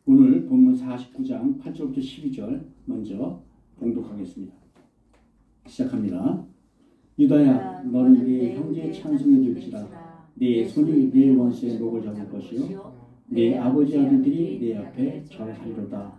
오늘 본문 49장 8절부터 12절 먼저 봉독하겠습니다. 시작합니다. 유다야, 너는 네 형제의 찬송이 될지라. 네 손이 네 원수의 목을 잡을 것이요 네 아버지 아들들이 네 앞에 절하리로다.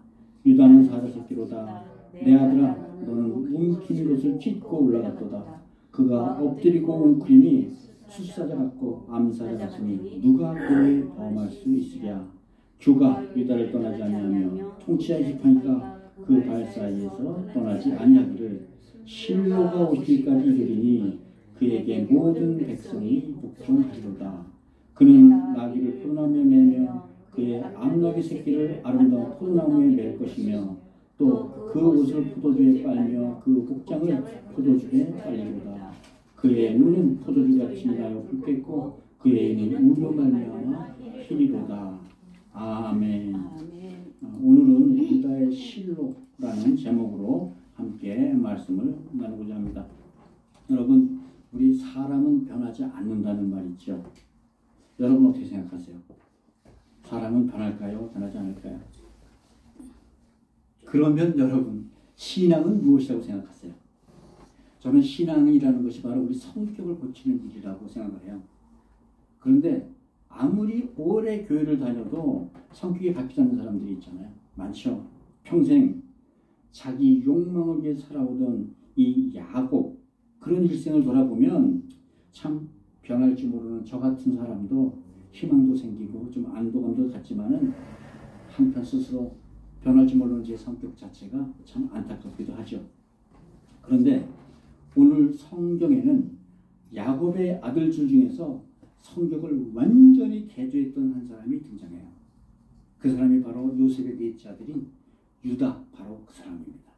유다는 사자새끼로다. 내 아들아, 너는 움킨 것을 찢고 올라갔도다. 그가 엎드리고 웅크림이 숫사자 같고 암사자 같으니 누가 그를 범할 수 있으랴. 주가 유다를 떠나지 아니하며 통치하기 시판이가 그 발 사이에서 떠나지 아니하기를 실로가 오실까지 이르리니 그에게 모든 백성이 복종하리로다. 그는 나귀를 포도나무에 매며 그의 암나귀 새끼를 아름다운 포도나무에 맬 것이며 또 그 옷을 포도주에 빨며 그 복장을 포도주에 빨리로다. 그의 눈은 포도주같이 나여 붉겠고 그의 입은 우로 말미암아 희리로다. 아멘. 오늘은 유다의 실로라는 제목으로 함께 말씀을 나누고자 합니다. 여러분, 우리 사람은 변하지 않는다는 말 있죠. 여러분 어떻게 생각하세요? 사람은 변할까요? 변하지 않을까요? 그러면 여러분, 신앙은 무엇이라고 생각하세요? 저는 신앙이라는 것이 바로 우리 성격을 고치는 일이라고 생각을 해요. 그런데 아무리 오래 교회를 다녀도 성격이 바뀌지 않는 사람들이 있잖아요. 많죠. 평생 자기 욕망을 위해 살아오던 이 야곱, 그런 일생을 돌아보면 참 변할지 모르는 저 같은 사람도 희망도 생기고 좀 안도감도 갖지만은 한편 스스로 변할지 모르는 제 성격 자체가 참 안타깝기도 하죠. 그런데 오늘 성경에는 야곱의 아들들 중에서 성격을 완전히 개조했던 한 사람이 등장해요. 그 사람이 바로 요셉의 넷째 아들인 유다, 바로 그 사람입니다.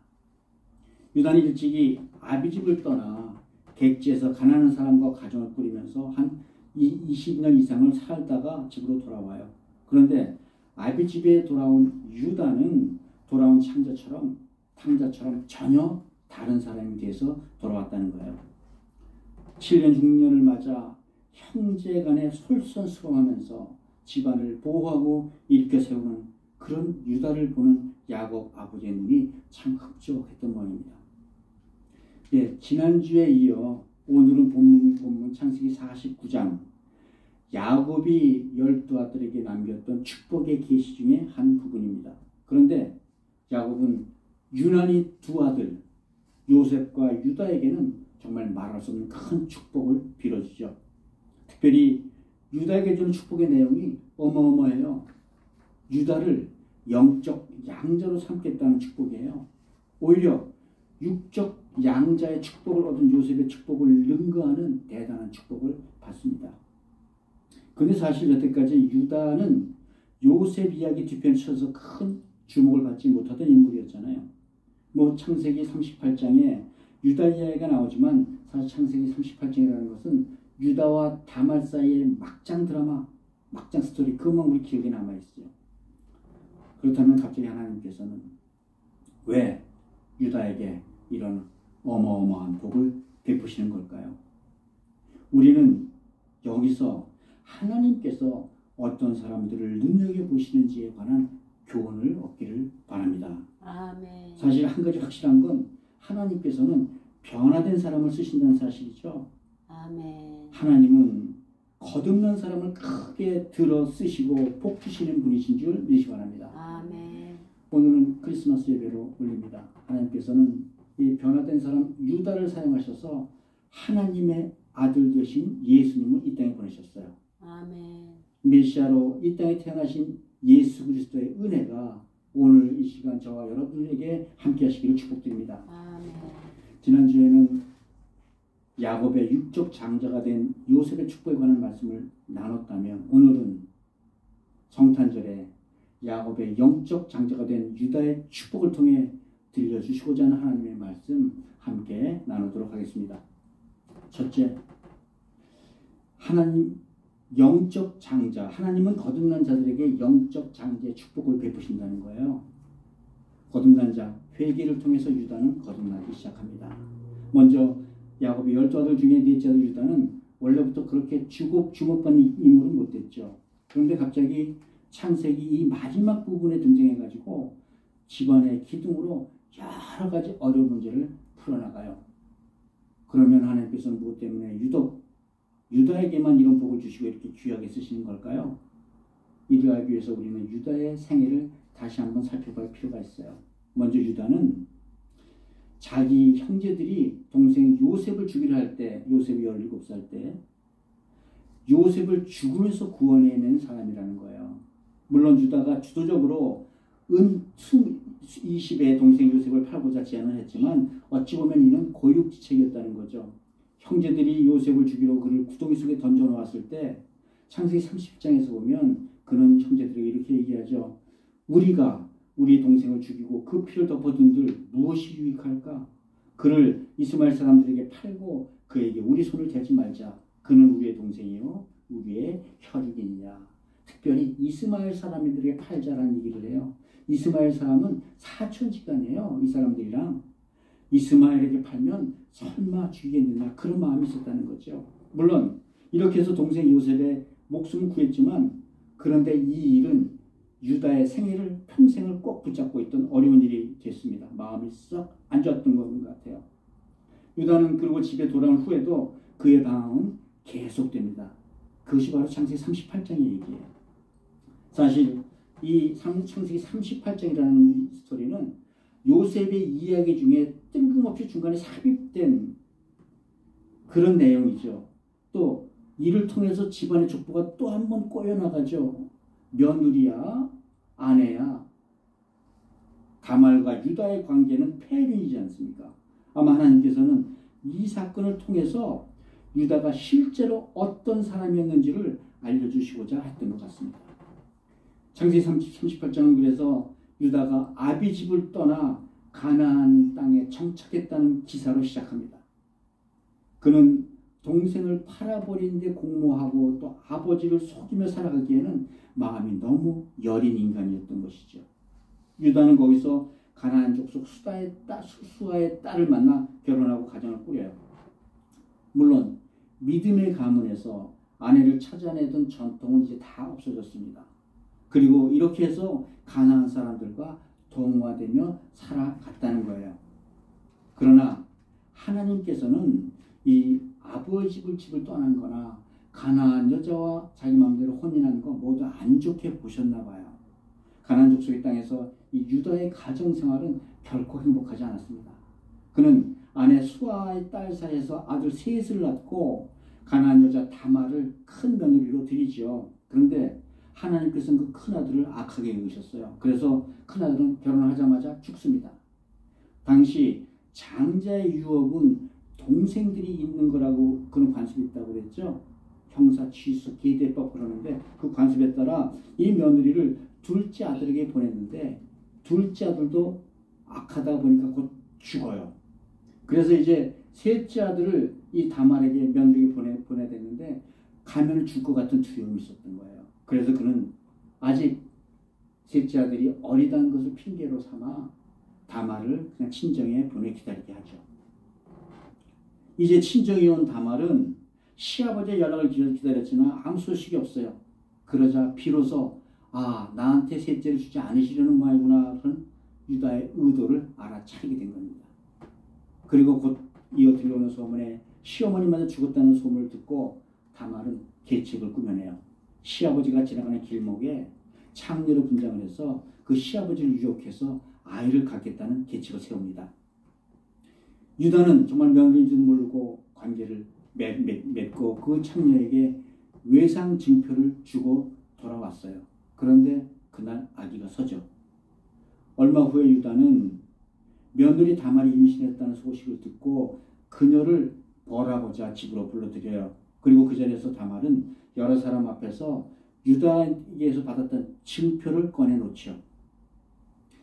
유다는 일찍이 아비집을 떠나 객지에서 가난한 사람과 가정을 꾸리면서 한 20년 이상을 살다가 집으로 돌아와요. 그런데 아비집에 돌아온 유다는 돌아온 탕자처럼 전혀 다른 사람이 돼서 돌아왔다는 거예요. 7년 6년을 맞아 형제 간에 솔선수범하면서 집안을 보호하고 일으켜 세우는 그런 유다를 보는 야곱 아버지의 눈이 참 흡족했던 모양입니다. 예, 지난주에 이어 오늘은 본문 창세기 49장 야곱이 12아들에게 남겼던 축복의 계시 중에 한 부분입니다. 그런데 야곱은 유난히 두 아들 요셉과 유다에게는 정말 말할 수 없는 큰 축복을 빌어주죠. 특별히 유다에게 주는 축복의 내용이 어마어마해요. 유다를 영적 양자로 삼겠다는 축복이에요. 오히려 육적 양자의 축복을 얻은 요셉의 축복을 능가하는 대단한 축복을 받습니다. 그런데 사실 여태까지 유다는 요셉 이야기 뒤편에 쳐서 큰 주목을 받지 못하던 인물이었잖아요. 창세기 38장에 유다 이야기가 나오지만 사실 창세기 38장이라는 것은 유다와 다말 사이의 막장 드라마, 막장 스토리, 그것만 우리 기억에 남아있어요. 그렇다면 갑자기 하나님께서는 왜 유다에게 이런 어마어마한 복을 베푸시는 걸까요? 우리는 여기서 하나님께서 어떤 사람들을 눈여겨보시는지에 관한 교훈을 얻기를 바랍니다. 아멘. 사실 한 가지 확실한 건 하나님께서는 변화된 사람을 쓰신다는 사실이죠. 아멘. 하나님은 거듭난 사람을 크게 들어 쓰시고 복 주시는 분이신 줄 믿으시기 바랍니다. 아멘. 오늘은 크리스마스 예배로 올립니다. 하나님께서는 이 변화된 사람 유다를 사용하셔서 하나님의 아들 되신 예수님을 이 땅에 보내셨어요. 아멘. 메시아로 이 땅에 태어나신 예수 그리스도의 은혜가 오늘 이 시간 저와 여러분에게 함께 하시기를 축복드립니다. 아멘. 지난주에는 야곱의 육적 장자가 된 요셉의 축복에 관한 말씀을 나눴다면 오늘은 성탄절에 야곱의 영적 장자가 된 유다의 축복을 통해 들려주시고자 하는 하나님의 말씀 함께 나누도록 하겠습니다. 첫째, 하나님 영적 장자, 하나님은 거듭난 자들에게 영적 장자의 축복을 베푸신다는 거예요. 거듭난 자, 회개를 통해서 유다는 거듭나기 시작합니다. 먼저 야곱의 12아들 중에 넷째 아들 유다는 원래부터 그렇게 주목받는 인물은 못됐죠. 그런데 갑자기 창세기 이 마지막 부분에 등장해가지고 집안의 기둥으로 여러 가지 어려운 문제를 풀어나가요. 그러면 하나님께서는 무엇 때문에 유독 유다에게만 이런 복을 주시고 이렇게 귀하게 쓰시는 걸까요? 이를 알기 위해서 우리는 유다의 생애를 다시 한번 살펴볼 필요가 있어요. 먼저 유다는 자기 형제들이 동생 요셉을 죽이려 할 때, 요셉이 17살 때 요셉을 죽음에서 구원해낸 사람이라는 거예요. 물론 유다가 주도적으로 은 20의 동생 요셉을 팔고자 제안을 했지만 어찌 보면 이는 고육지책이었다는 거죠. 형제들이 요셉을 죽이러 그를 구덩이 속에 던져놓았을 때 창세기 30장에서 보면 그는 형제들에게 이렇게 얘기하죠. 우리가 우리 동생을 죽이고 그 피를 덮어둔들 무엇이 유익할까? 그를 이스마엘 사람들에게 팔고 그에게 우리 손을 대지 말자. 그는 우리의 동생이요 우리의 혈육이니라. 특별히 이스마엘 사람들에게 팔자라는 얘기를 해요. 이스마엘 사람은 사촌지간이에요. 이 사람들이랑. 이스마엘에게 팔면 설마 죽이겠느냐 그런 마음이 있었다는 거죠. 물론 이렇게 해서 동생 요셉의 목숨을 구했지만 그런데 이 일은 유다의 생애를 평생을 꼭 붙잡고 있던 어려운 일이 됐습니다. 마음이 썩 안 좋았던 것 같아요. 유다는 그리고 집에 돌아온 후에도 그의 방황은 계속됩니다. 그것이 바로 창세기 38장의 얘기예요. 사실 이 창세기 38장이라는 스토리는 요셉의 이야기 중에 뜬금없이 중간에 삽입된 그런 내용이죠. 또 이를 통해서 집안의 족보가 또 한 번 꼬여나가죠. 며느리야 아내야 다말과 유다의 관계는 폐륜이지 않습니까? 아마 하나님께서는 이 사건을 통해서 유다가 실제로 어떤 사람이었는지를 알려주시고자 했던 것 같습니다. 창세기 38장은 그래서 유다가 아비 집을 떠나 가나안 땅에 정착했다는 기사로 시작합니다. 그는 동생을 팔아버린 데 공모하고 또 아버지를 속이며 살아가기에는 마음이 너무 여린 인간이었던 것이죠. 유다는 거기서 가나안 족속 수아의 딸을 만나 결혼하고 가정을 꾸려요. 물론 믿음의 가문에서 아내를 찾아내던 전통은 이제 다 없어졌습니다. 그리고 이렇게 해서 가나안 사람들과 동화되며 살아갔다는 거예요. 그러나 하나님께서는 이 아버지 집을 떠난 거나 가나안 여자와 자기 마음대로 혼인하는 거 모두 안 좋게 보셨나 봐요. 가나안 족속의 땅에서 이 유다의 가정생활은 결코 행복하지 않았습니다. 그는 아내 수아의 딸 사이에서 아들 셋을 낳고 가나안 여자 다말을 큰 며느리로 들이죠. 그런데 하나님께서는 그 큰아들을 악하게 여기셨어요. 그래서 큰아들은 결혼하자마자 죽습니다. 당시 장자의 유업은 동생들이 있는 거라고 그런 관습이 있다고 그랬죠. 형사, 취수, 계대법 그러는데 그 관습에 따라 이 며느리를 둘째 아들에게 보냈는데 둘째 아들도 악하다 보니까 곧 죽어요. 그래서 이제 셋째 아들을 이 다말에게 며느리에게 보내야 됐는데 가면 죽을 것 같은 두려움이 있었던 거예요. 그래서 그는 아직 셋째 아들이 어리다는 것을 핑계로 삼아 다말을 그냥 친정에 보내 기다리게 하죠. 이제 친정에 온 다말은 시아버지의 연락을 기다렸지만 아무 소식이 없어요. 그러자 비로소 나한테 셋째를 주지 않으시려는 모양이구나 그런 유다의 의도를 알아차리게 된 겁니다. 그리고 곧 이어 들려오는 소문에 시어머니마저 죽었다는 소문을 듣고 다말은 계책을 꾸며내요. 시아버지가 지나가는 길목에 창녀로 분장을 해서 그 시아버지를 유혹해서 아이를 갖겠다는 계책을 세웁니다. 유다는 정말 며느리인지도 모르고 관계를 맺고 그 창녀에게 외상 증표를 주고 돌아왔어요. 그런데 그날 아기가 서죠. 얼마 후에 유다는 며느리 다말이 임신했다는 소식을 듣고 그녀를 벌하고자 집으로 불러들여요. 그리고 그 자리에서 다말은 여러 사람 앞에서 유다에게서 받았던 증표를 꺼내놓죠.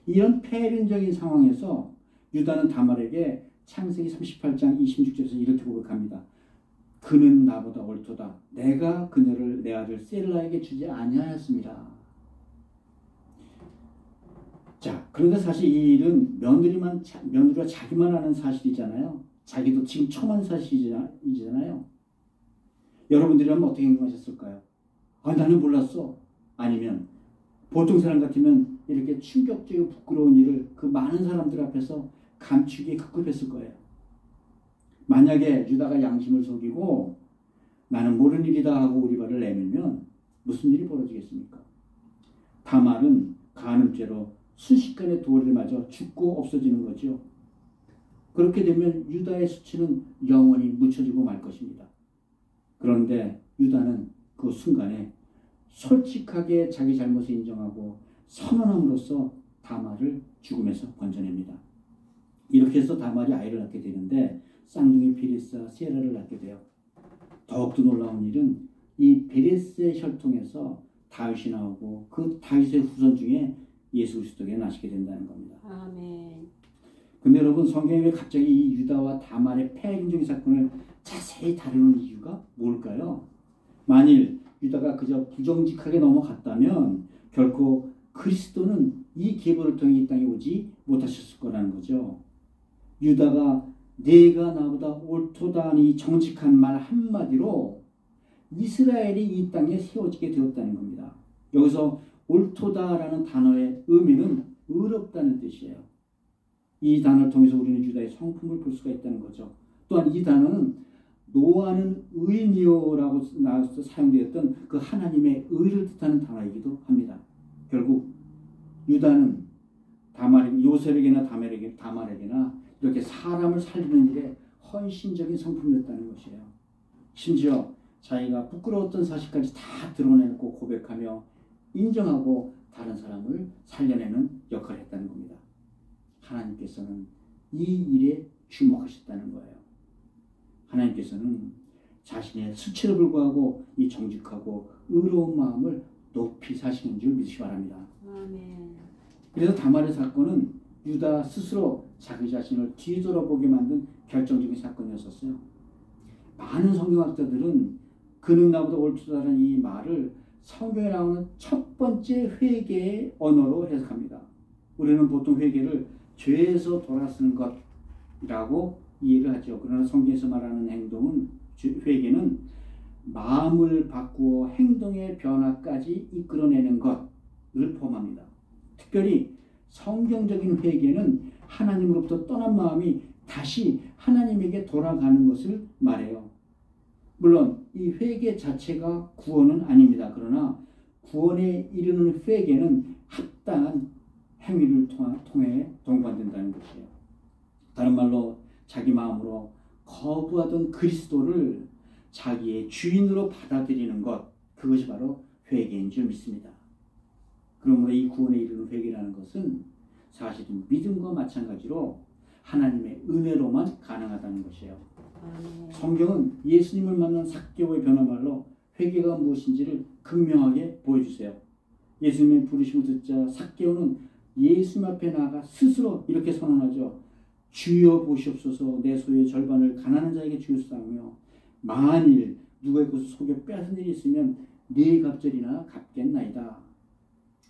이런 폐륜적인 상황에서 유다는 다말에게 창세기 38장 26절에서 이렇게 고백합니다. 그는 나보다 옳도다. 내가 그녀를 내 아들 셀라에게 주지 아니하였습니다. 자, 그런데 사실 이 일은 며느리가 자기만 아는 사실이잖아요. 자기도 지금 처음 한 사실이잖아요. 여러분들이라면 어떻게 행동하셨을까요? 나는 몰랐어. 아니면 보통 사람 같으면 이렇게 충격적이고 부끄러운 일을 그 많은 사람들 앞에서 감추기 급급했을 거예요. 만약에 유다가 양심을 속이고 나는 모르는 일이다 하고 우리발을 내밀면 무슨 일이 벌어지겠습니까? 다말은 간음죄로 순식간에 돌에 맞아 죽고 없어지는 거죠. 그렇게 되면 유다의 수치는 영원히 묻혀지고 말 것입니다. 그런데 유다는 그 순간에 솔직하게 자기 잘못을 인정하고 선언함으로써 다말을 죽음에서 건져냅니다. 이렇게 해서 다말이 아이를 낳게 되는데 쌍둥이 베레스와 세라를 낳게 돼요. 더욱더 놀라운 일은 이 베레스의 혈통에서 다윗이 나오고 그 다윗의 후손 중에 예수 그리스도가 나시게 된다는 겁니다. 아멘. 근데 여러분 성경에 왜 갑자기 이 유다와 다말의 폐행적인 사건을 자세히 다루는 이유가 뭘까요? 만일 유다가 그저 부정직하게 넘어갔다면 결코 그리스도는 이 계보를 통해 이 땅에 오지 못하셨을 거라는 거죠. 유다가 내가 나보다 옳도다 하니 정직한 말 한마디로 이스라엘이 이 땅에 세워지게 되었다는 겁니다. 여기서 옳도다라는 단어의 의미는 의롭다는 뜻이에요. 이 단어를 통해서 우리는 유다의 성품을 볼 수가 있다는 거죠. 또한 이 단어는 노아는 의인이요라고 나와서 사용되었던 그 하나님의 의를 뜻하는 단어이기도 합니다. 결국 유다는 요셉에게나 다말에게나 이렇게 사람을 살리는 일에 헌신적인 성품이었다는 것이에요. 심지어 자기가 부끄러웠던 사실까지 다 드러내고 고백하며 인정하고 다른 사람을 살려내는 역할을 했다는 겁니다. 하나님께서는 이 일에 주목하셨다는 거예요. 하나님께서는 자신의 수치를 불구하고 이 정직하고 의로운 마음을 높이 사시는 줄 믿으시기 바랍니다. 아멘. 그래서 다말의 사건은 유다 스스로 자기 자신을 뒤돌아보게 만든 결정적인 사건이었었어요. 많은 성경학자들은 그는 나보다 옳다라는 이 말을 성경에 나오는 첫 번째 회개의 언어로 해석합니다. 우리는 보통 회개를 죄에서 돌아서는 것이라고 이해를 하죠. 그러나 성경에서 말하는 회개는 마음을 바꾸어 행동의 변화까지 이끌어내는 것을 포함합니다. 특별히 성경적인 회개는 하나님으로부터 떠난 마음이 다시 하나님에게 돌아가는 것을 말해요. 물론 이 회개 자체가 구원은 아닙니다. 그러나 구원에 이르는 회개는 합당한 행위를 통해 동반된다는 것이에요. 다른 말로 자기 마음으로 거부하던 그리스도를 자기의 주인으로 받아들이는 것, 그것이 바로 회개인 줄 믿습니다. 그러므로 이 구원에 이르는 회개라는 것은 사실은 믿음과 마찬가지로 하나님의 은혜로만 가능하다는 것이에요. 성경은 예수님을 만난 삭개오의 변화말로 회개가 무엇인지를 극명하게 보여주세요. 예수님의 부르심을 듣자 삭개오는 예수님 앞에 나아가 스스로 이렇게 선언하죠. 주여 보시옵소서, 내 소유의 절반을 가난한 자에게 주옵소서. 만일 누구의 것을 속여 빼앗은 일이 있으면 네 갑절이나 갚겠나이다.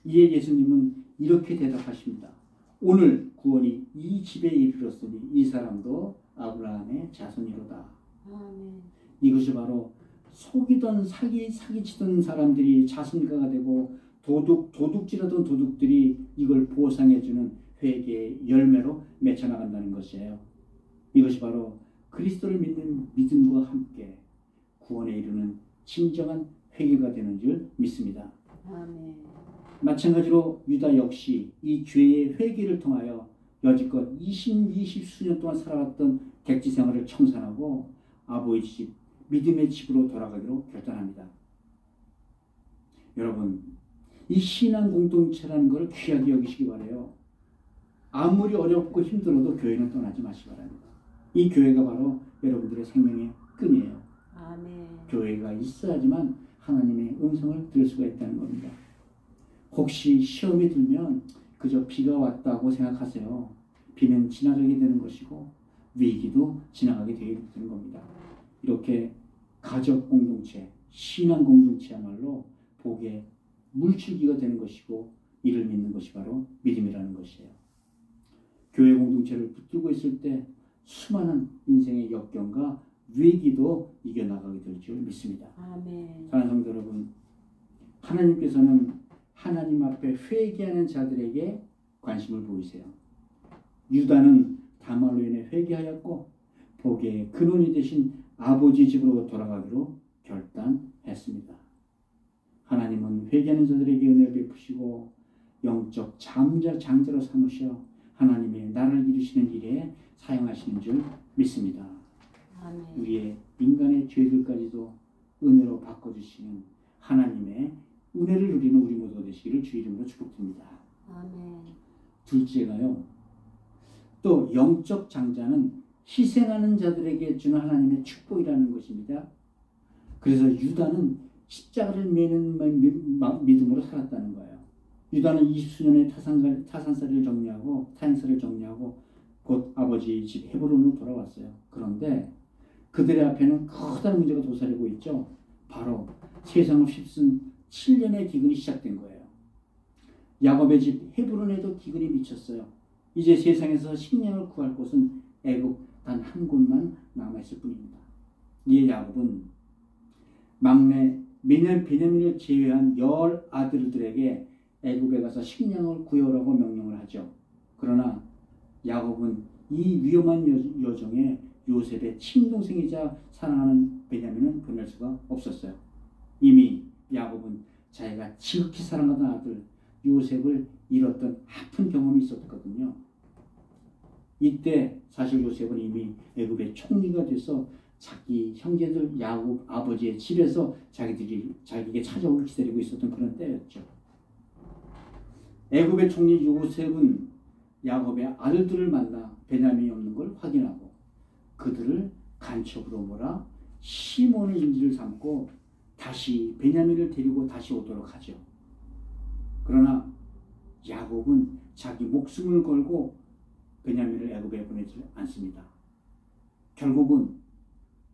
이에 예수님은 이렇게 대답하십니다. 오늘 구원이 이 집에 이르렀으니 이 사람도 아브라함의 자손이로다. 아멘. 이것이 바로 속이던 사기치던 사람들이 자선가가 되고 도둑질하던 도둑들이 이걸 보상해주는 회개의 열매로 맺혀나간다는 것이에요. 이것이 바로 그리스도를 믿는 믿음과 함께 구원에 이르는 진정한 회개가 되는 줄 믿습니다. 아멘. 마찬가지로 유다 역시 이 죄의 회개를 통하여 여지껏 20수년 동안 살아왔던 객지 생활을 청산하고 아버지 집, 믿음의 집으로 돌아가기로 결단합니다. 여러분, 이 신앙 공동체라는 것을 귀하게 여기시기 바라요. 아무리 어렵고 힘들어도 교회는 떠나지 마시기 바랍니다. 이 교회가 바로 여러분들의 생명의 끈이에요. 아멘. 교회가 있어야지만 하나님의 음성을 들을 수가 있다는 겁니다. 혹시 시험이 들면 그저 비가 왔다고 생각하세요. 비는 지나가게 되는 것이고 위기도 지나가게 되는 겁니다. 이렇게 가족 공동체, 신앙 공동체야말로 복의 물줄기가 되는 것이고 이를 믿는 것이 바로 믿음이라는 것이에요. 교회 공동체를 붙들고 있을 때 수많은 인생의 역경과 위기도 이겨나가게 될 줄 믿습니다. 아멘. 사랑하는 성도 여러분, 하나님께서는 하나님 앞에 회개하는 자들에게 관심을 보이세요. 유다는 다말로 인해 회개하였고 복의 근원이 되신 아버지 집으로 돌아가기로 결단했습니다. 하나님은 회개하는 자들에게 은혜를 베푸시고 영적 장자로 삼으셔 하나님의 나라를 이루시는 일에 사용하시는 줄 믿습니다. 아멘. 우리의 인간의 죄들까지도 은혜로 바꿔주시는 하나님의 은혜를 누리는 우리 모두가 되시기를 주 이름으로 축복드립니다. 아멘. 둘째가요. 또 영적 장자는 희생하는 자들에게 주는 하나님의 축복이라는 것입니다. 그래서 유다는 십자가를 매는 믿음으로 살았다는 거예요. 유다는 20수년의 타산살이를 정리하고 타인살을 정리하고 곧 아버지 집 헤브론으로 돌아왔어요. 그런데 그들의 앞에는 커다란 문제가 도사리고 있죠. 바로 세상을 휩쓴 7년의 기근이 시작된 거예요. 야곱의 집 헤브론에도 기근이 미쳤어요. 이제 세상에서 식량을 구할 곳은 애굽 단 한 곳만 남아있을 뿐입니다. 이에 야곱은 막내 베냐민을 제외한 10 아들들에게 애굽에 가서 식량을 구해오라고 명령을 하죠. 그러나 야곱은 이 위험한 여정에 요셉의 친동생이자 사랑하는 베냐민은 보낼 수가 없었어요. 이미 야곱은 자기가 지극히 사랑하던 아들 요셉을 잃었던 아픈 경험이 있었거든요. 이때 사실 요셉은 이미 애굽의 총리가 돼서 자기 형제들 야곱 아버지의 집에서 자기들이 자기에게 찾아오길 기다리고 있었던 그런 때였죠. 애굽의 총리 요셉은 야곱의 아들들을 만나 베냐민이 없는 걸 확인하고 그들을 간첩으로 몰아 시몬의 인질을 삼고 다시 베냐민을 데리고 다시 오도록 하죠. 그러나 야곱은 자기 목숨을 걸고 베냐민을 애굽에 보내지 않습니다. 결국은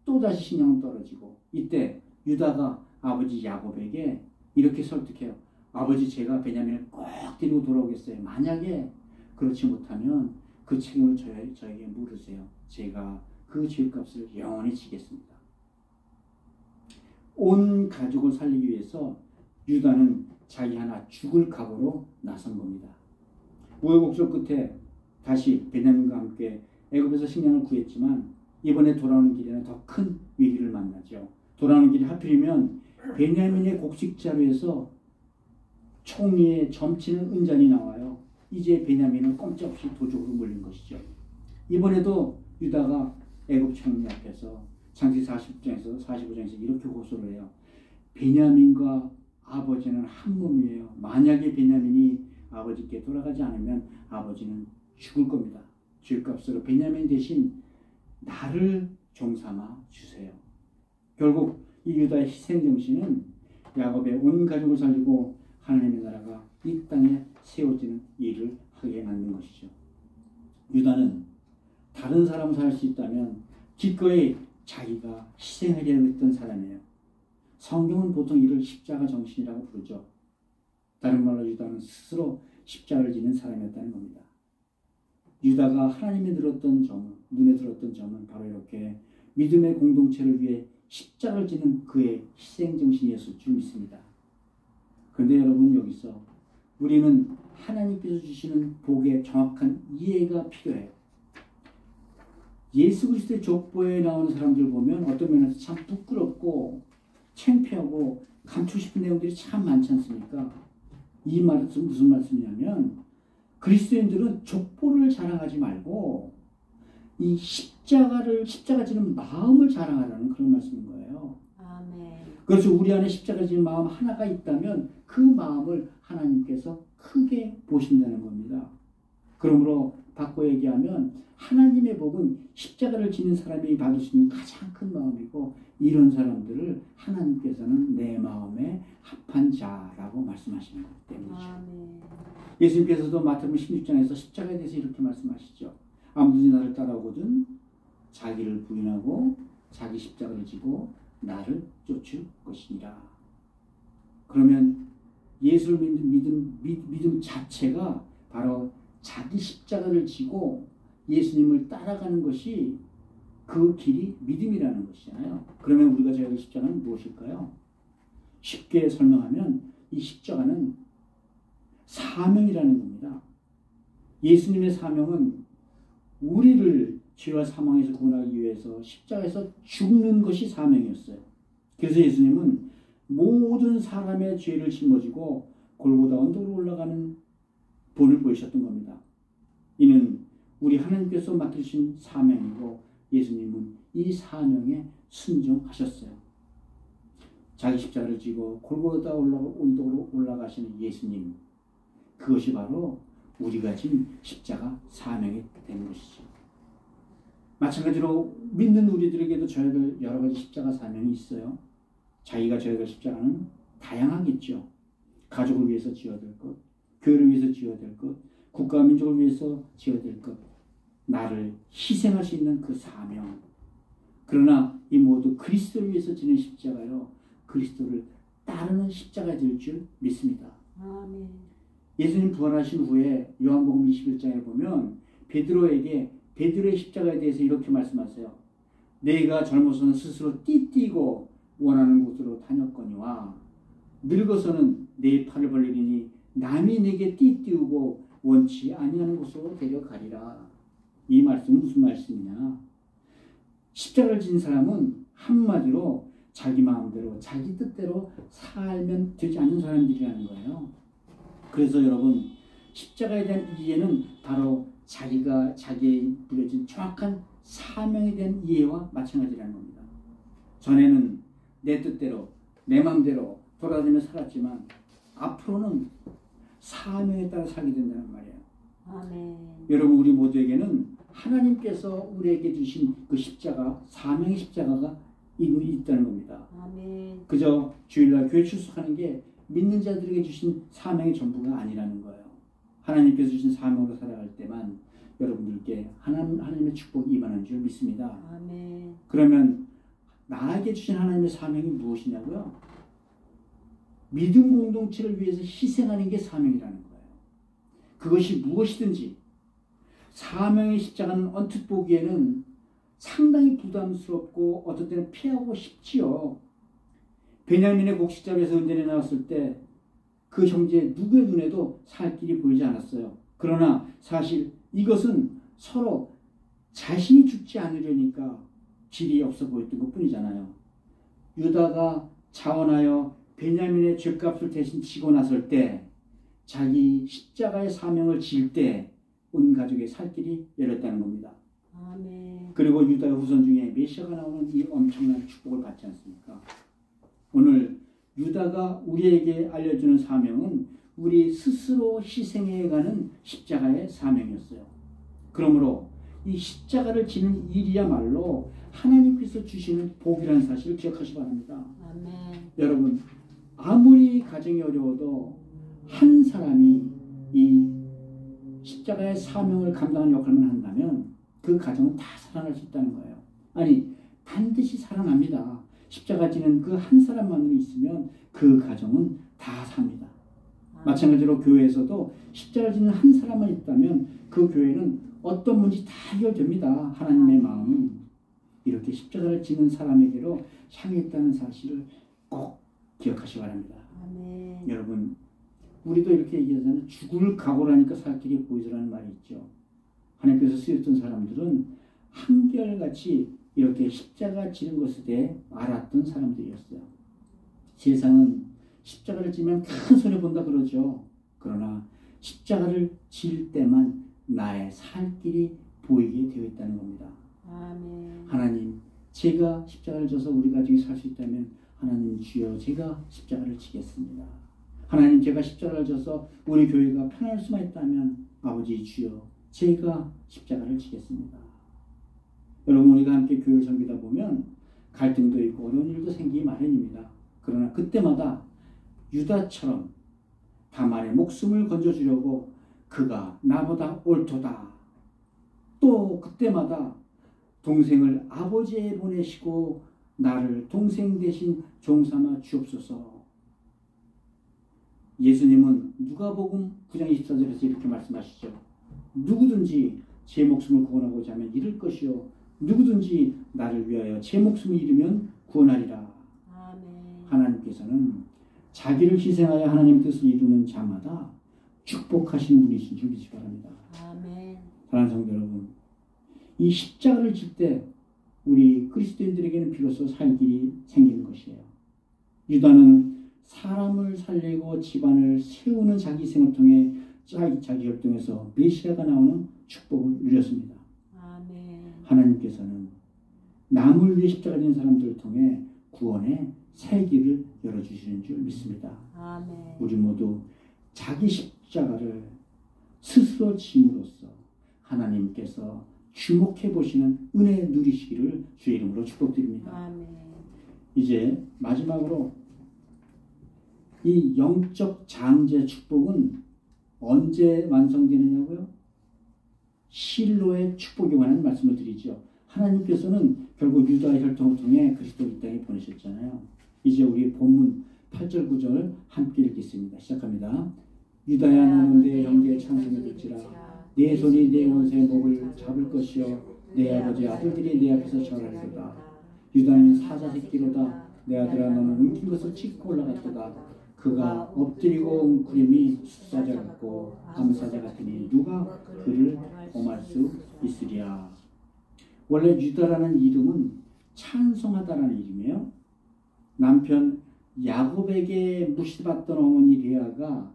또다시 신앙은 떨어지고 이때 유다가 아버지 야곱에게 이렇게 설득해요. 아버지 제가 베냐민을 꼭 데리고 돌아오겠어요. 만약에 그렇지 못하면 그 책임을 저에게 물으세요. 제가 그 죄값을 영원히 지겠습니다. 온 가족을 살리기 위해서 유다는 자기 하나 죽을 각오로 나선 겁니다. 우여곡절 끝에 다시 베냐민과 함께 애굽에서 식량을 구했지만 이번에 돌아오는 길에는 더 큰 위기를 만나죠. 돌아오는 길이 하필이면 베냐민의 곡식 자루에서 총리의 점치는 은잔이 나와요. 이제 베냐민은 꼼짝없이 도적으로 몰린 것이죠. 이번에도 유다가 애굽 총리 앞에서 창세기 45장에서 이렇게 호소를 해요. 베냐민과 아버지는 한 몸이에요. 만약에 베냐민이 아버지께 돌아가지 않으면 아버지는 죽을 겁니다. 죄값으로 베냐민 대신 나를 종삼아 주세요. 결국 이 유다의 희생정신은 야곱의 온 가족을 살리고 하나님의 나라가 이 땅에 세워지는 일을 하게 만든 것이죠. 유다는 다른 사람 살 수 있다면 기꺼이 자기가 희생하려고 했던 사람이에요. 성경은 보통 이를 십자가 정신이라고 부르죠. 다른 말로 유다는 스스로 십자가를 지는 사람이었다는 겁니다. 유다가 하나님이 눈에 들었던 점은 바로 이렇게 믿음의 공동체를 위해 십자가를 지는 그의 희생정신이었을 줄 믿습니다. 그런데 여러분 여기서 우리는 하나님께서 주시는 복의 정확한 이해가 필요해요. 예수 그리스도의 족보에 나오는 사람들 보면 어떤 면에서 참 부끄럽고 창피하고 감추고 싶은 내용들이 참 많지 않습니까? 이 말은 무슨 말씀이냐면 그리스도인들은 족보를 자랑하지 말고 이 십자가 지는 마음을 자랑하라는 그런 말씀인 거예요. 아멘. 그래서 우리 안에 십자가 지는 마음 하나가 있다면 그 마음을 하나님께서 크게 보신다는 겁니다. 그러므로 바꿔 얘기하면 하나님의 복은 십자가를 지는 사람이 받을 수 있는 가장 큰 마음이고 이런 사람들을 하나님께서는 내 마음에 합한 자라고 말씀하시는 것 때문이죠. 아멘. 예수님께서도 마태복음 16장에서 십자가에 대해서 이렇게 말씀하시죠. 아무든지 나를 따라오거든 자기를 부인하고 자기 십자가를 지고 나를 쫓을 것이니라. 그러면 예수를 믿음 자체가 바로 자기 십자가를 지고 예수님을 따라가는 것이 그 길이 믿음이라는 것이잖아요. 그러면 우리가 제가 십자가는 무엇일까요? 쉽게 설명하면 이 십자가는 사명이라는 겁니다. 예수님의 사명은 우리를 죄와 사망에서 구원하기 위해서 십자가에서 죽는 것이 사명이었어요. 그래서 예수님은 모든 사람의 죄를 짊어지고 골고다 언덕으로 올라가는 본을 보이셨던 겁니다. 이는 우리 하나님께서 맡기신 사명이고 예수님은 이 사명에 순종하셨어요. 자기 십자가를 지고 골고다 언덕으로 올라가시는 예수님, 그것이 바로 우리가 진 십자가 사명이 되는 것이죠. 마찬가지로 믿는 우리들에게도 져야 될 여러 가지 십자가 사명이 있어요. 자기가 져야 될 십자가는 다양하겠죠. 가족을 위해서 지어야 될 것, 교회를 위해서 지어야 될 것, 국가와 민족을 위해서 지어야 될 것, 나를 희생할 수 있는 그 사명. 그러나 이 모두 그리스도를 위해서 지는 십자가요, 그리스도를 따르는 십자가가 될 줄 믿습니다. 아멘. 예수님 부활하신 후에 요한복음 21장에 보면 베드로의 십자가에 대해서 이렇게 말씀하세요. 내가 젊어서는 스스로 띠띠고 원하는 곳으로 다녔거니와 늙어서는 내 팔을 벌리니 남이 내게 띠띠우고 원치 아니하는 곳으로 데려가리라. 이 말씀은 무슨 말씀이냐? 십자가를 진 사람은 한마디로 자기 마음대로 자기 뜻대로 살면 되지 않는 사람들이라는 거예요. 그래서 여러분, 십자가에 대한 이해는 바로 자기가 자기의 부려진 정확한 사명에 대한 이해와 마찬가지라는 겁니다. 전에는 내 뜻대로 내 마음대로 돌아다니며 살았지만 앞으로는 사명에 따라 살게 된다는 말이에요. 아멘. 여러분, 우리 모두에게는 하나님께서 우리에게 주신 그 십자가, 사명의 십자가가 있다는 겁니다. 아멘. 그저 주일날 교회 출석하는 게 믿는 자들에게 주신 사명의 전부가 아니라는 거예요. 하나님께서 주신 사명으로 살아갈 때만 여러분들께 하나님의 축복이 임하는 줄 믿습니다. 아멘. 그러면 나에게 주신 하나님의 사명이 무엇이냐고요? 믿음 공동체를 위해서 희생하는 게 사명이라는 거예요. 그것이 무엇이든지 사명의 십자가는 언뜻 보기에는 상당히 부담스럽고 어떤 때는 피하고 싶지요. 베냐민의 곡식잡이에서 은전에 나왔을 때 그 형제 누구의 눈에도 살 길이 보이지 않았어요. 그러나 사실 이것은 서로 자신이 죽지 않으려니까 길이 없어 보였던 것뿐이잖아요. 유다가 자원하여 베냐민의 죗값을 대신 지고 나설 때, 자기 십자가의 사명을 지을 때 온 가족의 살 길이 열렸다는 겁니다. 아멘. 그리고 유다의 후손 중에 메시아가 나오는 이 엄청난 축복을 받지 않습니까? 오늘 유다가 우리에게 알려주는 사명은 우리 스스로 희생해가는 십자가의 사명이었어요. 그러므로 이 십자가를 지는 일이야말로 하나님께서 주시는 복이라는 사실을 기억하시기 바랍니다. 아멘. 여러분, 아무리 가정이 어려워도 한 사람이 이 십자가의 사명을 감당하는 역할만 한다면 그 가정은 다 살아날 수 있다는 거예요. 아니, 반드시 살아납니다. 십자가 지는 그 한 사람만으로 있으면 그 가정은 다 삽니다. 마찬가지로 교회에서도 십자가를 지는 한 사람만 있다면 그 교회는 어떤 문제 다 해결됩니다. 하나님의 마음은 이렇게 십자가를 지는 사람에게로 향해 있다는 사실을 꼭 기억하시기 바랍니다. 아멘. 여러분, 우리도 이렇게 얘기하잖아요. 죽을 각오라니까 살 길이 보이더라는 말이 있죠. 하나님께서 쓰였던 사람들은 한결같이 이렇게 십자가 지는 것에 대해 알았던 사람들이었어요. 세상은 십자가를 지면 큰 손해 본다 그러죠. 그러나 십자가를 질 때만 나의 살 길이 보이게 되어 있다는 겁니다. 아멘. 하나님, 제가 십자가를 져서 우리 가족이 살 수 있다면 하나님 주여, 제가 십자가를 지겠습니다. 하나님, 제가 십자가를 져서 우리 교회가 편할 수만 있다면 아버지 주여, 제가 십자가를 지겠습니다. 여러분, 우리가 함께 교회를 섬기다 보면 갈등도 있고 어려운 일도 생기기 마련입니다. 그러나 그때마다 유다처럼 다말의 목숨을 건져주려고 그가 나보다 옳도다. 또 그때마다 동생을 아버지에 보내시고 나를 동생 대신 종삼아 주옵소서. 예수님은 누가복음 9장 24절에서 이렇게 말씀하시죠. 누구든지 제 목숨을 구원하고자 하면 잃을 것이요, 누구든지 나를 위하여 제 목숨을 잃으면 구원하리라. 아멘. 하나님께서는 자기를 희생하여 하나님 뜻을 이루는 자마다 축복하시는 분이신 줄 믿으시기 바랍니다. 아멘. 사랑하는 성도 여러분, 이 십자가를 질 때 우리 그리스도인들에게는 비로소 살 길이 생기는 것이에요. 유다는 사람을 살리고 집안을 세우는 자기 생을 통해 자기 활동에서 메시아가 나오는 축복을 누렸습니다. 아멘. 하나님께서는 남을 위해 십자가 진 사람들을 통해 구원의 새 길을 열어주시는 줄 믿습니다. 아멘. 우리 모두 자기 십자가를 스스로 짐으로써 하나님께서 주목해 보시는 은혜 누리시기를 주의 이름으로 축복드립니다. 아멘. 이제 마지막으로 이 영적 장제 축복은 언제 완성되느냐고요? 실로의 축복에 관한 말씀을 드리죠. 하나님께서는 결국 유다의 혈통을 통해 그리스도 이 땅에 보내셨잖아요. 이제 우리 본문 8절 9절 함께 읽겠습니다. 시작합니다. 유다야 너는 내 형제의 찬송을 듣지라. 내 손이 내 원수의 목을 잡을 것이요 내 아버지 아들들이 내 앞에서 절하리로다. 유다는 사자 새끼로다. 내 아들아 너는 웅킨 것을 찢고 올라갔도다. 그가 엎드리고 웅크림이 숫사자 같고 암사자 같으니 누가 그를 범할 수 있으랴. 원래 유다라는 이름은 찬송하다라는 이름이에요. 남편 야곱에게 무시받던 어머니 레아가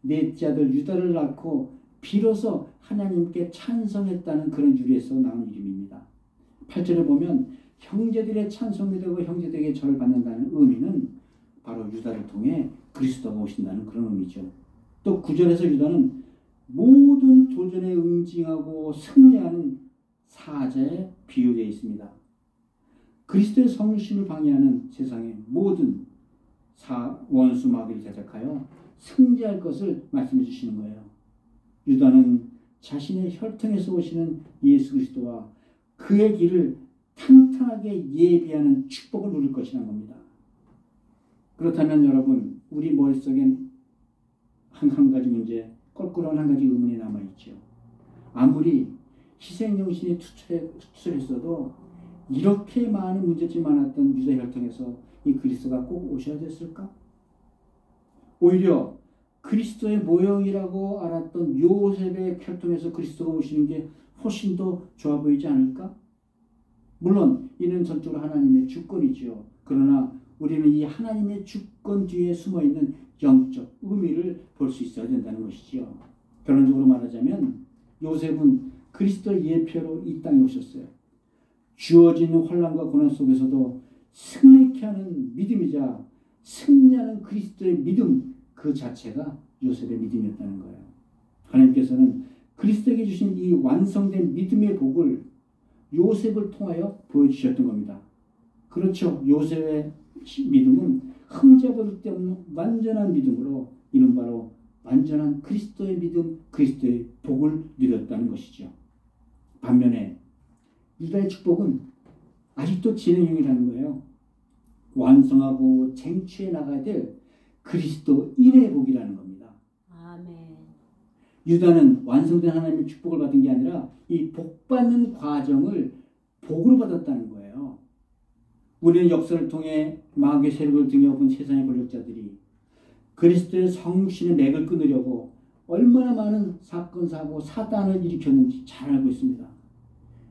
넷째 아들 유다를 낳고 비로소 하나님께 찬송했다는 그런 유래에서 나온 이름입니다. 8절에 보면 형제들의 찬송이 되고 형제들에게 절을 받는다는 의미는 바로 유다를 통해 그리스도가 오신다는 그런 의미죠. 또 9절에서 유다는 모든 도전에 응징하고 승리하는 사자에 비유되어 있습니다. 그리스도의 성심을 방해하는 세상의 모든 원수 마귀를 대적하여 승리할 것을 말씀해 주시는 거예요. 유다는 자신의 혈통에서 오시는 예수 그리스도와 그의 길을 탄탄하게 예비하는 축복을 누릴 것이라는 겁니다. 그렇다면 여러분, 우리 머릿속엔 한 가지 문제, 껄끄러운 한 가지 의문이 남아있죠. 아무리 희생정신이 투철했어도 이렇게 많은 문제점이 많았던 유다 혈통에서 이 그리스도가 꼭 오셔야 됐을까? 오히려 그리스도의 모형이라고 알았던 요셉의 혈통에서 그리스도가 오시는 게 훨씬 더 좋아 보이지 않을까? 물론 이는 전적으로 하나님의 주권이죠. 그러나 우리는 이 하나님의 주권 뒤에 숨어있는 영적 의미를 볼 수 있어야 된다는 것이지요. 결론적으로 말하자면 요셉은 그리스도의 예표로 이 땅에 오셨어요. 주어진 환난과 고난 속에서도 승리케 하는 믿음이자 승리하는 그리스도의 믿음 그 자체가 요셉의 믿음이었다는 거예요. 하나님께서는 그리스도에게 주신 이 완성된 믿음의 복을 요셉을 통하여 보여주셨던 겁니다. 그렇죠. 요셉의 믿음은 흠잡을 데 없는 완전한 믿음으로 이는 바로 완전한 그리스도의 믿음, 그리스도의 복을 누렸다는 것이죠. 반면에 유다의 축복은 아직도 진행형이라는 거예요. 완성하고 쟁취해 나가야 될 그리스도인의 복이라는 겁니다. 아멘. 유다는 완성된 하나님의 축복을 받은 게 아니라 이 복받는 과정을 복으로 받았다는 거예요. 우리는 역사를 통해 마귀의 세력을 등에 업은 세상의 권력자들이 그리스도의 성신의 맥을 끊으려고 얼마나 많은 사건, 사고, 사단을 일으켰는지 잘 알고 있습니다.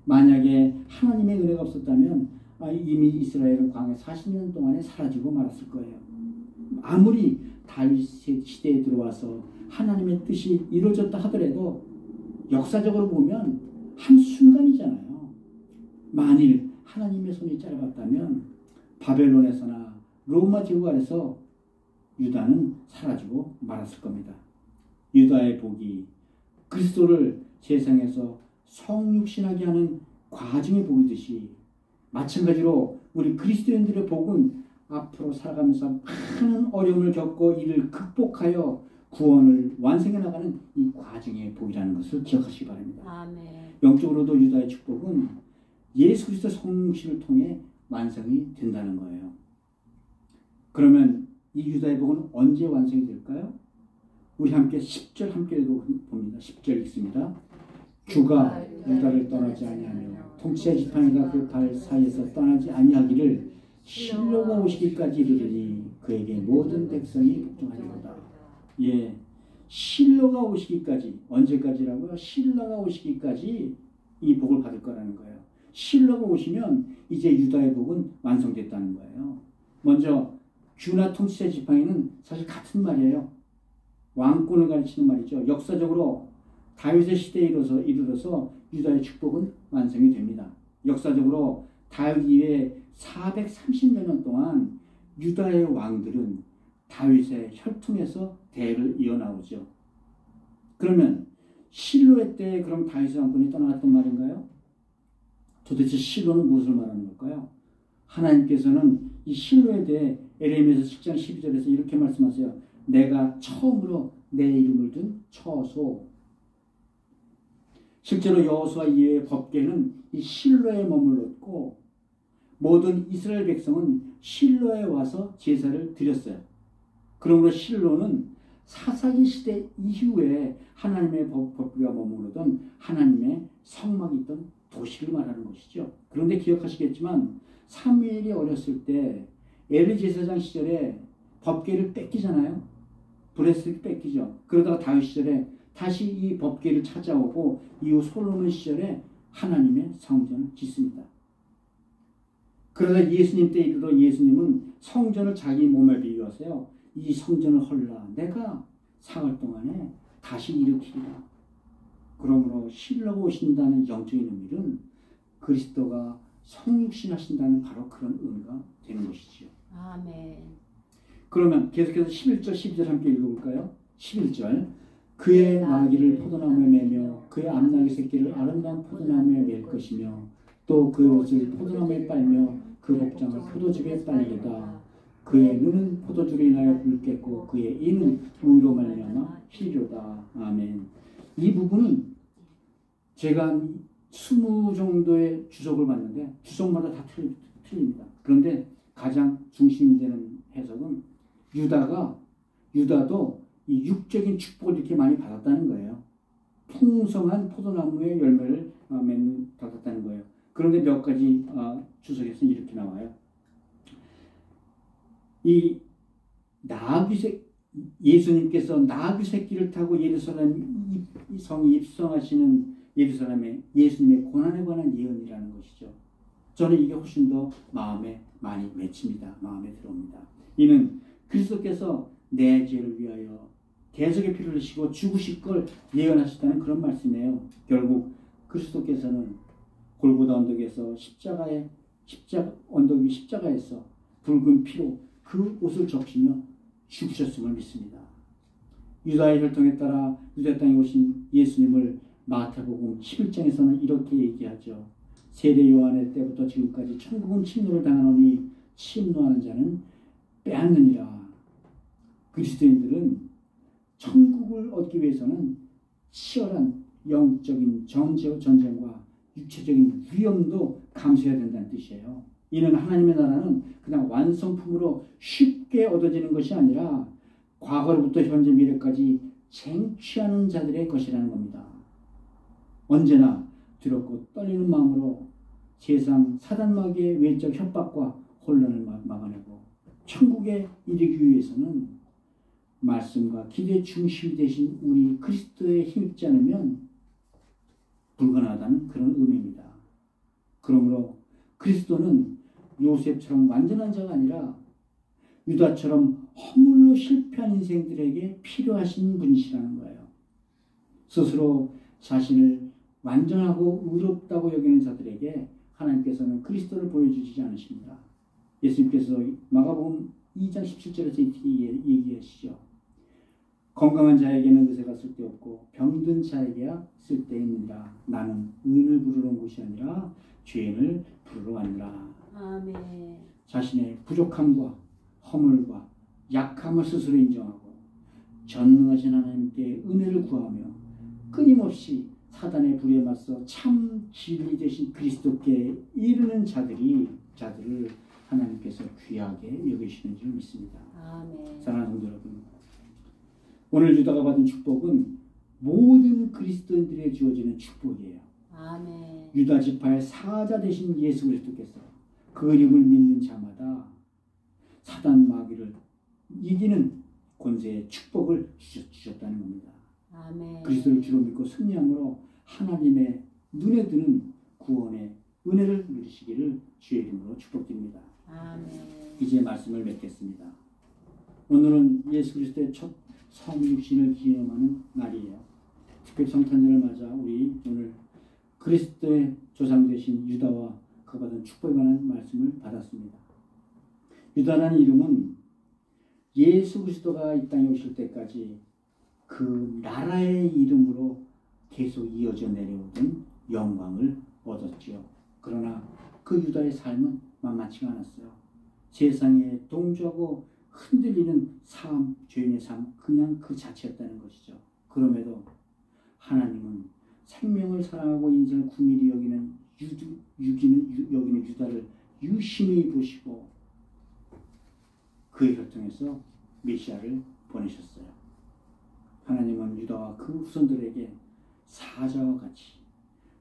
만약에 하나님의 은혜가 없었다면 이미 이스라엘은 광야 40년 동안에 사라지고 말았을 거예요. 아무리 다윗 시대에 들어와서 하나님의 뜻이 이루어졌다 하더라도 역사적으로 보면 한순간이잖아요. 만일 하나님의 손이 짧았다면 바벨론에서나 로마 제국 아래서 유다는 사라지고 말았을 겁니다. 유다의 복이 그리스도를 세상에서 성육신하게 하는 과정의 복이듯이 마찬가지로 우리 그리스도인들의 복은 앞으로 살아가면서 많은 어려움을 겪고 이를 극복하여 구원을 완성해 나가는 이 과정의 복이라는 것을 기억하시기 바랍니다. 아멘. 영적으로도 유다의 축복은 예수 그리스도 성육신을 통해 완성이 된다는 거예요. 그러면 이 유다의 복은 언제 완성이 될까요? 우리 함께 10절 함께 읽어봅니다. 10절 읽습니다. 주가 유다를 떠나지 아니하며 통치의 지팡이가 그 발 사이에서 떠나지 아니하기를 실로가 오시기까지 이르리니 그에게 모든 백성이 복종하리로다. 예, 실로가 오시기까지, 언제까지라고요? 실로가 오시기까지 이 복을 받을 거라는 거예요. 실로가 오시면 이제 유다의 복은 완성됐다는 거예요. 먼저 규나 통치자 지팡이는 사실 같은 말이에요. 왕권을 가르치는 말이죠. 역사적으로 다윗의 시대에 이르러서 유다의 축복은 완성이 됩니다. 역사적으로 다윗 이후에 430여 년 동안 유다의 왕들은 다윗의 혈통에서 대를 이어나오죠. 그러면 실로의 때에 그럼 다윗의 왕권이 떠나갔단 말인가요? 도대체 실로는 무엇을 말하는 걸까요? 하나님께서는 이 실로에 대해 에레미야서 7장 12절에서 이렇게 말씀하세요. 내가 처음으로 내 이름을 둔 처소. 실제로 여호수아 이후의 법궤는 이 실로에 머물렀고 모든 이스라엘 백성은 실로에 와서 제사를 드렸어요. 그러므로 실로는 사사기 시대 이후에 하나님의 법궤가 머무르던 하나님의 성막이 있던 도시를 말하는 것이죠. 그런데 기억하시겠지만 사무엘이 어렸을 때 엘리 제사장 시절에 법궤를 뺏기잖아요. 브레스를 뺏기죠. 그러다가 다윗 시절에 다시 이 법궤를 찾아오고 이후 솔로몬 시절에 하나님의 성전을 짓습니다. 그러다 예수님 때 이르러 예수님은 성전을 자기 몸에 비유하세요. 이 성전을 헐라 내가 사흘 동안에 다시 일으키리라. 그러므로 실로가 오신다는 영적인 의미는 그리스도가 성육신하신다는 바로 그런 의미가 되는 것이지요. 아멘. 그러면 계속해서 11절 12절 함께 읽어볼까요? 11절 그의 나귀를 포도나무에 매며 그의 암나귀 새끼를 아름다운 포도나무에 맬 것이며 또 그의 옷을 포도나무에 빨며 그 복장을 포도즙에 빨리다. 그의 눈은 포도주로 인하여 붉겠고 그의 이는 우유로 말미암아 희리로다. 아멘. 이 부분은 제가 20 정도의 주석을 봤는데 주석마다 다 틀립니다. 그런데 가장 중심이 되는 해석은 유다도 이 육적인 축복을 이렇게 많이 받았다는 거예요. 풍성한 포도나무의 열매를 받았다는 거예요. 그런데 몇 가지 주석에서는 이렇게 나와요. 이 예수님께서 나귀 새끼를 타고 예루살렘 성에 입성하시는 예루살렘의 예수님의 고난에 관한 예언이라는 것이죠. 저는 이게 훨씬 더 마음에 많이 맺힙니다. 마음에 들어옵니다. 이는 그리스도께서 내 죄를 위하여 대속의 피를 흘리시고 죽으실 걸 예언하셨다는 그런 말씀이에요. 결국 그리스도께서는 골고다 언덕에서 언덕 위 십자가에서 붉은 피로 그 옷을 적시며 죽으셨음을 믿습니다. 유다의 혈통에 따라 유다 땅에 오신 예수님을 마태복음 11장에서는 이렇게 얘기하죠. 세례 요한의 때부터 지금까지 천국은 침노를 당하노니 침노하는 자는 빼앗느니라. 그리스도인들은 천국을 얻기 위해서는 치열한 영적인 전쟁과 육체적인 위험도 감수해야 된다는 뜻이에요. 이는 하나님의 나라는 그냥 완성품으로 쉽게 얻어지는 것이 아니라 과거로부터 현재 미래까지 쟁취하는 자들의 것이라는 겁니다. 언제나 두렵고 떨리는 마음으로 세상 사단마귀의 외적 협박과 혼란을 막아내고 천국에 이르기 위해서는 말씀과 기도의 중심이 되신 우리 그리스도에 힘입지 않으면 불가능하다는 그런 의미입니다. 그러므로 그리스도는 요셉처럼 완전한 자가 아니라 유다처럼 허물로 실패한 인생들에게 필요하신 분이시라는 거예요. 스스로 자신을 완전하고 의롭다고 여기는 자들에게 하나님께서는 그리스도를 보여주시지 않으십니다. 예수님께서 마가복음 2장 17절에서 이렇게 얘기하시죠. 건강한 자에게는 의사가 쓸데없고 병든 자에게야 쓸데있느니라. 나는 의인을 부르러 온 것이 아니라 죄인을 부르러 왔느라. 아멘. 자신의 부족함과 허물과 약함을 스스로 인정하고 전능하신 하나님께 은혜를 구하며 끊임없이 사단의 불에 맞서 참 진리 되신 그리스도께 이르는 자들을 하나님께서 귀하게 여기시는 줄 믿습니다. 아멘. 사랑하는 성도 여러분, 오늘 유다가 받은 축복은 모든 그리스도인들에게 주어지는 축복이에요. 아멘. 유다 지파의 사자 되신 예수 그리스도께서 그 이름을 믿는 자마다 사단 마귀를 이기는 권세의 축복을 주셨다는 겁니다. 아멘. 그리스도를 주로 믿고 승리함으로 하나님의 눈에 드는 구원의 은혜를 누리시기를 주의 이름으로 축복드립니다. 아멘. 이제 말씀을 맺겠습니다. 오늘은 예수 그리스도의 첫 성육신을 기념하는 날이에요. 특별 성탄절을 맞아 우리 오늘 그리스도의 조상 되신 유다와 그 받은 축복에 관한 말씀을 받았습니다. 유다라는 이름은 예수 그리스도가 이 땅에 오실 때까지 그 나라의 이름으로 계속 이어져 내려오던 영광을 얻었지요. 그러나 그 유다의 삶은 만만치가 않았어요. 세상에 동조하고 흔들리는 삶, 죄인의 삶, 그냥 그 자체였다는 것이죠. 그럼에도 하나님은 생명을 사랑하고 인생을 궁일히 여기는 유다를 유심히 보시고 그의 혈통에서 메시아를 보내셨어요. 하나님은 유다와 그 후손들에게 사자와 같이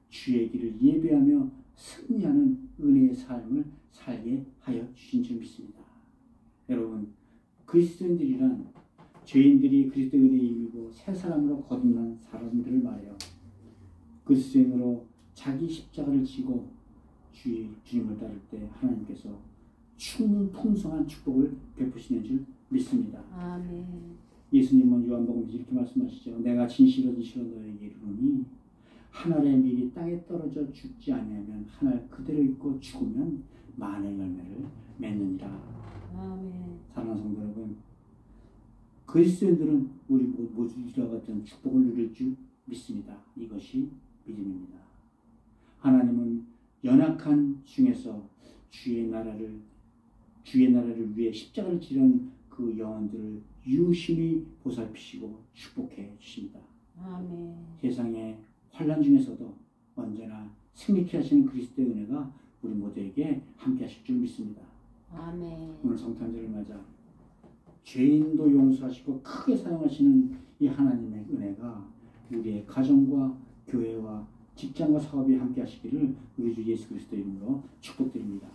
주의 길을 예배하며 승리하는 은혜의 삶을 살게 하여 주신 줄 믿습니다. 여러분, 그리스도인들이란 죄인들이 그리스도의 은혜에 임이고 새 사람으로 거듭난 사람들을 말해요. 그리스도인으로 자기 십자가를 지고 주님을 따를 때 하나님께서 풍성한 축복을 베푸시는 줄 믿습니다. 아멘. 예수님은 요한복음에서 이렇게 말씀하시죠. 내가 진실로 너에게 이르노니 한 알의 밀이 땅에 떨어져 죽지 아니하면 한 알 그대로 있고 죽으면 많은 열매를 맺느니라. 아멘. 사랑하는 성도 여러분, 그리스도인들은 우리 모두 이와 같은 축복을 누릴 줄 믿습니다. 이것이 믿음입니다. 하나님은 연약한 중에서 주의 나라를 위해 십자가를 지른 그 영혼들을 유심히 보살피시고 축복해 주십니다. 아멘. 세상의 환난 중에서도 언제나 승리케 하시는 그리스도의 은혜가 우리 모두에게 함께 하실 줄 믿습니다. 아멘. 오늘 성탄절을 맞아 죄인도 용서하시고 크게 사용하시는 이 하나님의 은혜가 우리의 가정과 교회와 직장과 사업에 함께 하시기를 우리 주 예수 그리스도 이름으로 축복드립니다.